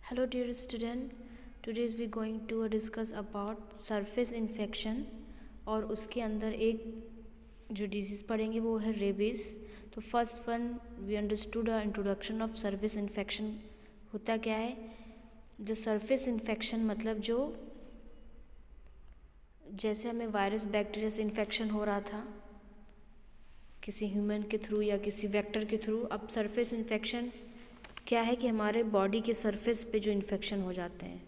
Hello dear student, today we going to discuss about surface infection और उसके अंदर एक जो डिजीज़ पढ़ेंगे वो है रेबीज़। तो first one we understood the introduction of surface infection. होता क्या है, जो सरफेस इन्फेक्शन मतलब जो जैसे हमें वायरस बैक्टीरिया से इन्फेक्शन हो रहा था किसी ह्यूमन के थ्रू या किसी वेक्टर के थ्रू, अब सरफेस इन्फेक्शन क्या है कि हमारे बॉडी के सरफेस पे जो इन्फेक्शन हो जाते हैं।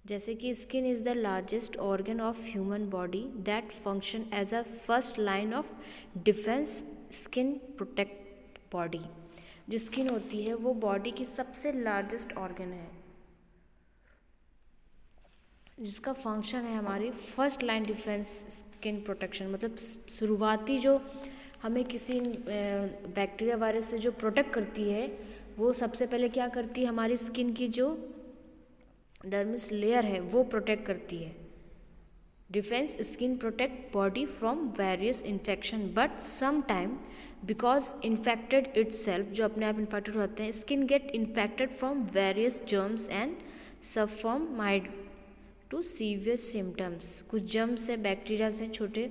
जैसे कि skin is the largest organ of human body that function as a first line of defence. Skin protect body. जो स्किन होती है वो बॉडी की सबसे लार्जेस्ट ऑर्गन है जिसका फंक्शन है हमारी first line defence skin protection. मतलब शुरुआती जो हमें किसी बैक्टीरिया वायरस से जो प्रोटेक्ट करती है वो सबसे पहले क्या करती है, हमारी स्किन की जो डर्मिस लेयर है वो प्रोटेक्ट करती है। Defence skin protect body from various infection but some time because infected itself, जो अपने आप इन्फेक्टेड होते हैं, skin get infected from various germs and सब from mild to severe symptoms. कुछ जर्म्स से, बैक्टीरिया से, छोटे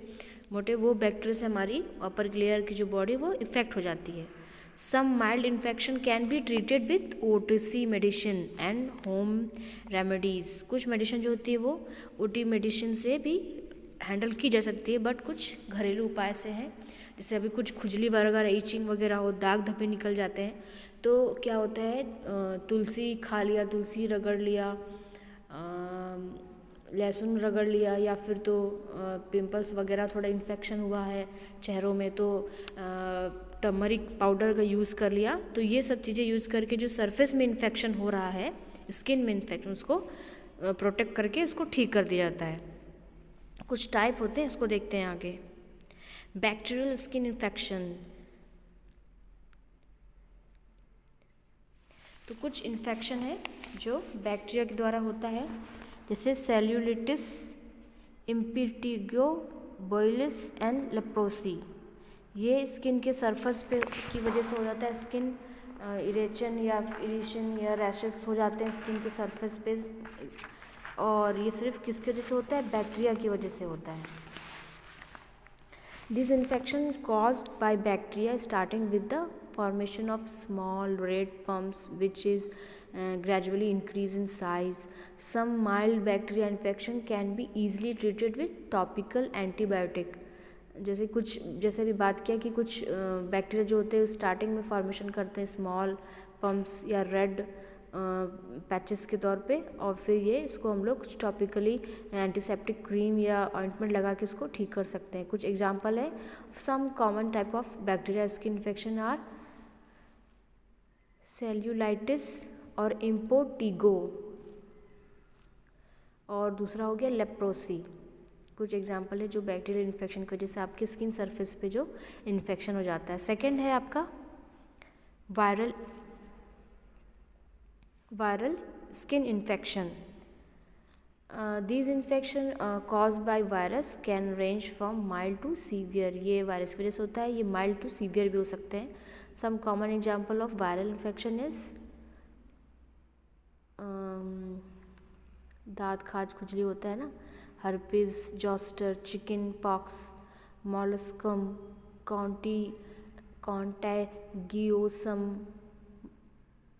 मोटे वो बैक्टीरिया से हमारी अपर लेयर की जो बॉडी वो इफेक्ट हो जाती है। Some mild infection can be treated with OTC medicine and home remedies. कुछ मेडिसिन जो होती है वो OT मेडिसिन से भी हैंडल की जा सकती है, बट कुछ घरेलू उपाय से है। जैसे अभी कुछ खुजली वगैरह, ईचिंग वगैरह हो, दाग धब्बे निकल जाते हैं, तो क्या होता है, तुलसी खा लिया, तुलसी रगड़ लिया, लहसुन रगड़ लिया, या फिर तो पिंपल्स वगैरह, थोड़ा इन्फेक्शन हुआ है चेहरों में तो टर्मरिक पाउडर का यूज़ कर लिया। तो ये सब चीज़ें यूज़ करके जो सरफेस में इन्फेक्शन हो रहा है, स्किन में इन्फेक्शन, उसको प्रोटेक्ट करके उसको ठीक कर दिया जाता है। कुछ टाइप होते हैं, उसको देखते हैं आगे। बैक्टीरियल स्किन इन्फेक्शन, तो कुछ इन्फेक्शन है जो बैक्टीरिया के द्वारा होता है, जैसे सेल्यूलिटिस, इम्पिटिगो, बोइलिस एंड लेप्रोसी। ये स्किन के सरफेस पे की वजह से हो जाता है। स्किन इरेचन या रैशेस हो जाते हैं स्किन के सरफेस पे, और ये सिर्फ किसकी वजह से होता है, बैक्टीरिया की वजह से होता है। This infection caused by bacteria starting with the formation of small red bumps which is gradually increase in size. Some mild bacteria infection can be easily treated with topical antibiotic. जैसे अभी बात किया कि कुछ बैक्टीरिया जो होते हैं starting में फॉर्मेशन करते हैं स्मॉल पम्प्स या रेड पैचेस के तौर पे, और फिर ये इसको हम लोग कुछ टॉपिकली एंटीसेप्टिक क्रीम या ऑइंटमेंट लगा के इसको ठीक कर सकते हैं। कुछ एग्जांपल है, some common type of bacteria skin infection are cellulitis और इम्पोटिगो, और दूसरा हो गया लेप्रोसी। कुछ एग्जांपल है जो बैक्टीरियल इन्फेक्शन की वजह से आपके स्किन सरफेस पे जो इन्फेक्शन हो जाता है। सेकेंड है आपका viral skin infection. These infection cause by virus can range from mild to severe. ये वायरस की वजह से होता है, ये माइल्ड टू सीवियर भी हो सकते हैं। Some common example of viral infection is दांत खाज खुजली होता है ना, herpes zoster, chicken pox, molluscum, contagiosum,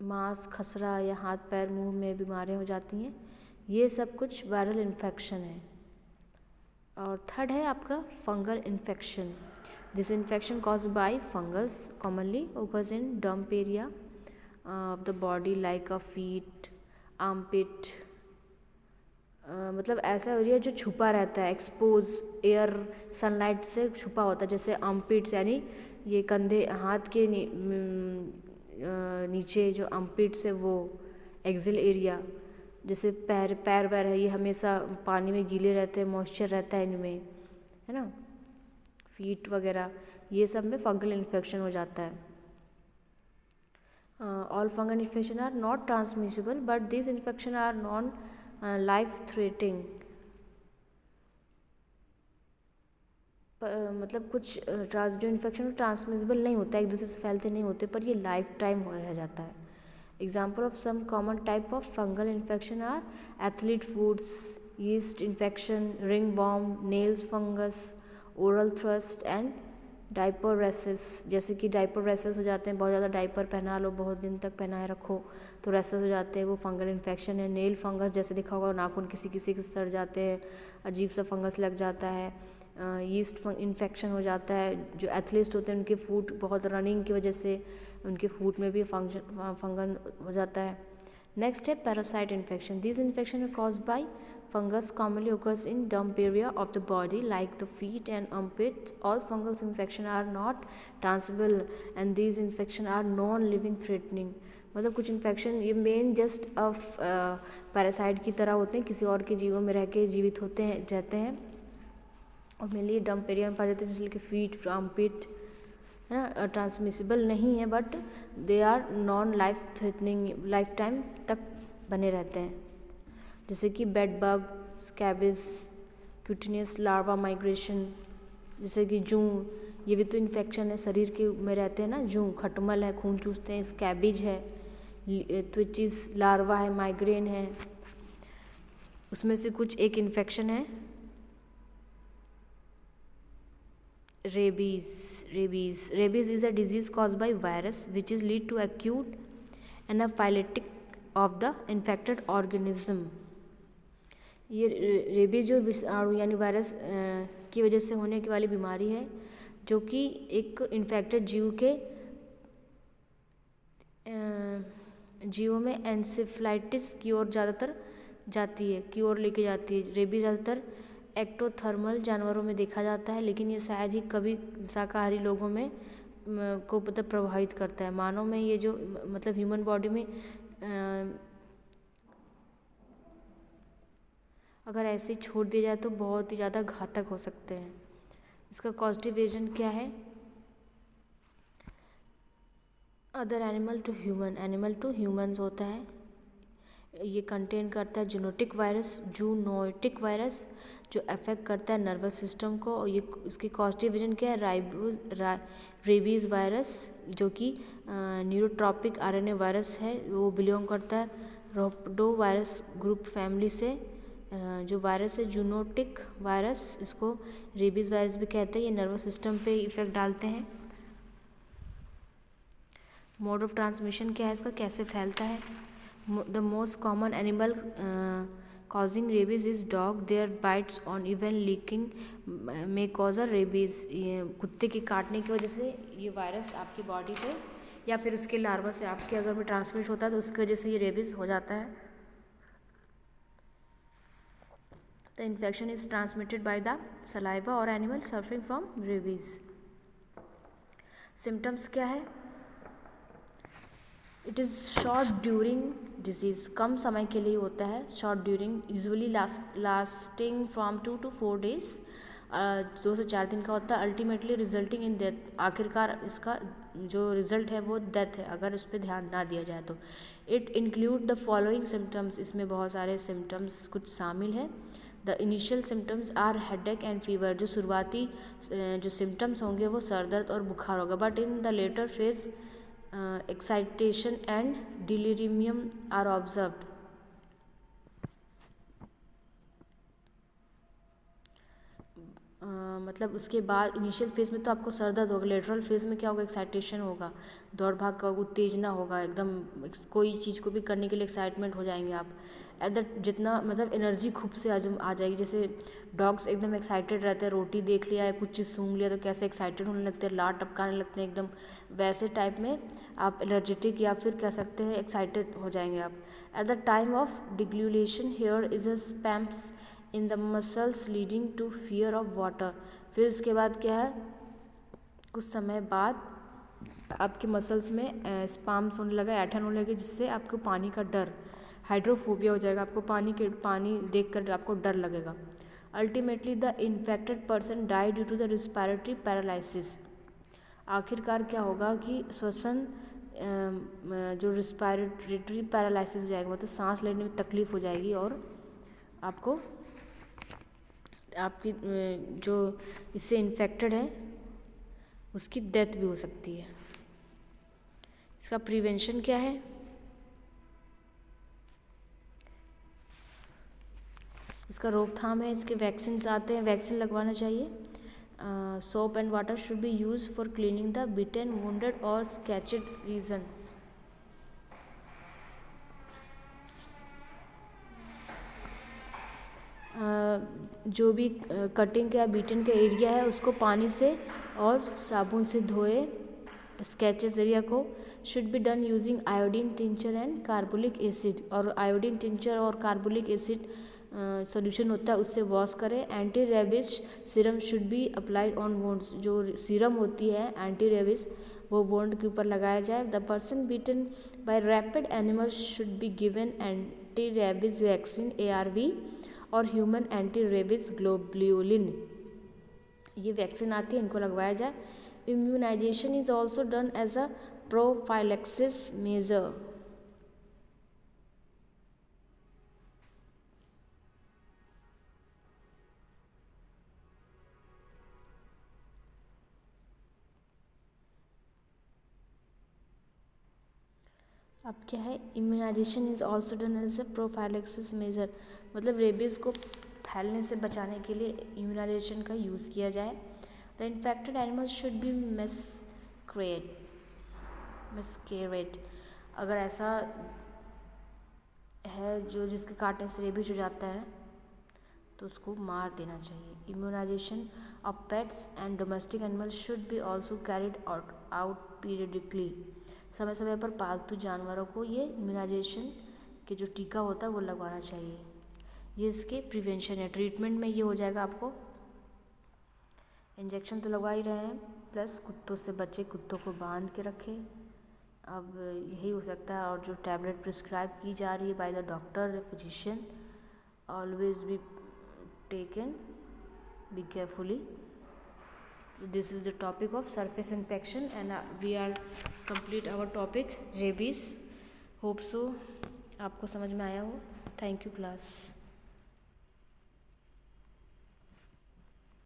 मांस, खसरा या हाथ पैर मुंह में बीमारियां हो जाती हैं। ये सब कुछ वायरल इन्फेक्शन है। और थर्ड है आपका fungal infection. This infection caused by fungus commonly occurs in dump area of the body like a feet, armpit. मतलब ऐसा एरिया जो छुपा रहता है, एक्सपोज एयर सनलाइट से छुपा होता है, जैसे आर्मपिट्स यानी ये कंधे हाथ के नीचे जो आर्मपिट्स है वो एक्सिल एरिया, जैसे पैर वैर है, ये हमेशा पानी में गीले रहते हैं, मॉइस्चर रहता है इनमें, है ना, फीट वगैरह, ये सब में फंगल इन्फेक्शन हो जाता है। All fungal infection are not transmissible but this infection are non life threatening. मतलब कुछ जो इन्फेक्शन ट्रांसमिसिबल नहीं होता है, एक दूसरे से फैलते नहीं होते, पर ये लाइफ टाइम रह जाता है। Example of some common type of fungal infection are athlete foods, yeast infection, ringworm, nails fungus, oral thrust and diaper rashes. जैसे कि डाइपर रेसेस हो जाते हैं, बहुत ज़्यादा डाइपर पहना लो, बहुत दिन तक पहनाए रखो तो रेसेस हो जाते हैं, वो फंगल इन्फेक्शन है। नेल फंगस, जैसे देखा होगा नाखून किसी किसी के सड़ जाते हैं, अजीब सा फंगस लग जाता है। यीस्ट इन्फेक्शन हो जाता है, जो एथलीट्स होते हैं उनके फूट बहुत रनिंग की वजह से उनके फूट में भी फंगल हो जाता है। नेक्स्ट है parasite infection. This infection are caused by fungus commonly occurs in dump area of the body like the feet and armpits. All fungal infections are not transmissible and these infections are non-living threatening. मतलब कुछ infection ये main just of parasite की तरह होते हैं, किसी और के जीवों में रह के जीवित होते हैं रहते हैं और मेनली डंप एरिया में पाए जाते हैं, जैसे कि फीट, आर्मपिट, है ना। ट्रांसमिसिबल नहीं है but they are non life threatening, life time तक बने रहते हैं, जैसे कि bed bug, scabies, cutaneous larva migration, जैसे कि जूं, ये भी तो इन्फेक्शन है, शरीर के में रहते हैं ना। जूं खटमल है, खून चूसते हैं, स्कैबिज है, ट्विचिस लार्वा है, माइग्रेन है। उसमें से कुछ एक इन्फेक्शन है rabies is a disease caused by virus which is lead to acute anaphylactic of the infected organism. ये रेबीज जो विषाणु यानी वायरस की वजह से होने की वाली बीमारी है, जो कि एक इन्फेक्टेड जीवों में एन्सेफलाइटिस की ओर ज़्यादातर जाती है, की ओर लेके जाती है। रेबीज ज़्यादातर एक्टोथर्मल जानवरों में देखा जाता है, लेकिन ये शायद ही कभी शाकाहारी लोगों में को मतलब प्रभावित करता है। मानव में ये जो मतलब ह्यूमन बॉडी में अगर ऐसे ही छोड़ दिया जाए तो बहुत ही ज़्यादा घातक हो सकते हैं। इसका कॉजेटिव एजेंट क्या है? अदर एनिमल टू ह्यूमन्स होता है। ये कंटेन करता है जूनोटिक वायरस, जूनोटिक वायरस जो अफेक्ट करता है नर्वस सिस्टम को। और ये इसकी कॉजेटिव एजेंट क्या है? रेबीज़ वायरस, जो कि न्यूरोट्रॉपिक आरएनए वायरस है, वो बिलोंग करता है रोपडो वायरस ग्रुप फैमिली से। जो वायरस है जूनोटिक वायरस, इसको रेबीज़ वायरस भी कहते हैं। ये नर्वस सिस्टम पे इफेक्ट डालते हैं। मोड ऑफ ट्रांसमिशन क्या है इसका, कैसे फैलता है? The most common animal causing rabies is dog, their bites on even licking में कॉज अ रेबीज़। कुत्ते के काटने की वजह से ये वायरस आपकी बॉडी पे या फिर उसके लार्वा से आपके अगर में ट्रांसमिट होता है तो उसकी वजह से ये रेबीज़ हो जाता है। The infection is transmitted by the saliva or animal suffering from rabies. Symptoms क्या है? It is short during disease, कम समय के लिए होता है। short during, usually lasting from 2 to 4 days, 2 से 4 दिन का होता है। अल्टीमेटली रिजल्टिंग इन डेथ, आखिरकार इसका जो रिजल्ट है वो डेथ है अगर उस पर ध्यान ना दिया जाए तो। It include the following symptoms, इसमें बहुत सारे सिम्टम्स कुछ शामिल है। The initial symptoms are headache and fever, जो शुरुआती जो सिम्टम्स होंगे वो सर दर्द और बुखार होगा। But in the later phase excitation and delirium are observed. मतलब उसके बाद इनिशियल फेज़ में तो आपको सर दर्द होगा, लेटरल फेज़ में क्या होगा? एक्साइटेशन होगा, दौड़ भाग का उत्तेजना होगा, एकदम कोई चीज़ को भी करने के लिए एक्साइटमेंट हो जाएंगे आप। एट द जितना मतलब एनर्जी खूब से आ जाएगी। जैसे डॉग्स एकदम एक्साइटेड रहते हैं, रोटी देख लिया है, कुछ चीज़ सूंघ लिया तो कैसे एक्साइटेड होने लगते हैं, लार टपकाने लगते हैं एकदम, वैसे टाइप में आप एनर्जेटिक या फिर कह सकते हैं एक्साइटेड हो जाएंगे आप। At the time of deglutition here is a spasms in the muscles leading to fear of water. फिर उसके बाद क्या है? कुछ समय बाद आपके मसल्स में स्पाम्स होने लगा, ऐठन होने लगे, जिससे आपको पानी का डर, हाइड्रोफोबिया हो जाएगा, आपको पानी देखकर आपको डर लगेगा। Ultimately the infected person die due to the respiratory paralysis. आखिरकार क्या होगा कि श्वसन जो रिस्पायरेटरी पैरालिसिस हो जाएगा, मतलब सांस लेने में तकलीफ हो जाएगी और आपको आपकी जो इससे इन्फेक्टेड है उसकी डेथ भी हो सकती है। इसका प्रिवेंशन क्या है? इसका रोकथाम है, इसके वैक्सीन आते हैं, वैक्सीन लगवाना चाहिए। Soap and water should be use for cleaning the bitten, wounded और स्कैचेड रीजन। जो भी कटिंग या बीटन का एरिया है उसको पानी से और साबुन से धोए। स्केचेस एरिया को should be done using iodine tincture and carbolic acid, और आयोडीन टिंचर और कार्बोलिक एसिड सॉल्यूशन होता है उससे वॉश करें। Anti rabies serum should be applied on wounds, जो सीरम होती है एंटी रेबिस वो वोंड के ऊपर लगाया जाए। The person beaten by rapid animals should be given anti rabies vaccine ARV और ह्यूमन एंटी रेबिस ग्लोब्यूलिन, ये वैक्सीन आती है, इनको लगवाया जाए। Immunisation is also done as a prophylaxis measure. अब क्या है, immunisation is also done as a prophylaxis measure, मतलब रेबीज़ को फैलने से बचाने के लिए इम्यूनाइजेशन का यूज़ किया जाए। The infected animals should be massacred, अगर ऐसा है जो जिसके काटने से रेबीज हो जाता है तो उसको मार देना चाहिए। Immunisation of pets and domestic animals should be also carried out periodically, समय समय पर पालतू जानवरों को ये इम्यूनाइजेशन के जो टीका होता है वो लगवाना चाहिए। ये इसके प्रिवेंशन है। ट्रीटमेंट में ये हो जाएगा, आपको इंजेक्शन तो लगवा ही रहे हैं, प्लस कुत्तों से बचे, कुत्तों को बांध के रखें, अब यही हो सकता है। और जो टैबलेट प्रिस्क्राइब की जा रही है by the doctor physician, always be taken, be carefully. This is the topic of surface infection and we are complete our topic rabies. Hope so आपको समझ में आया हो। Thank you class.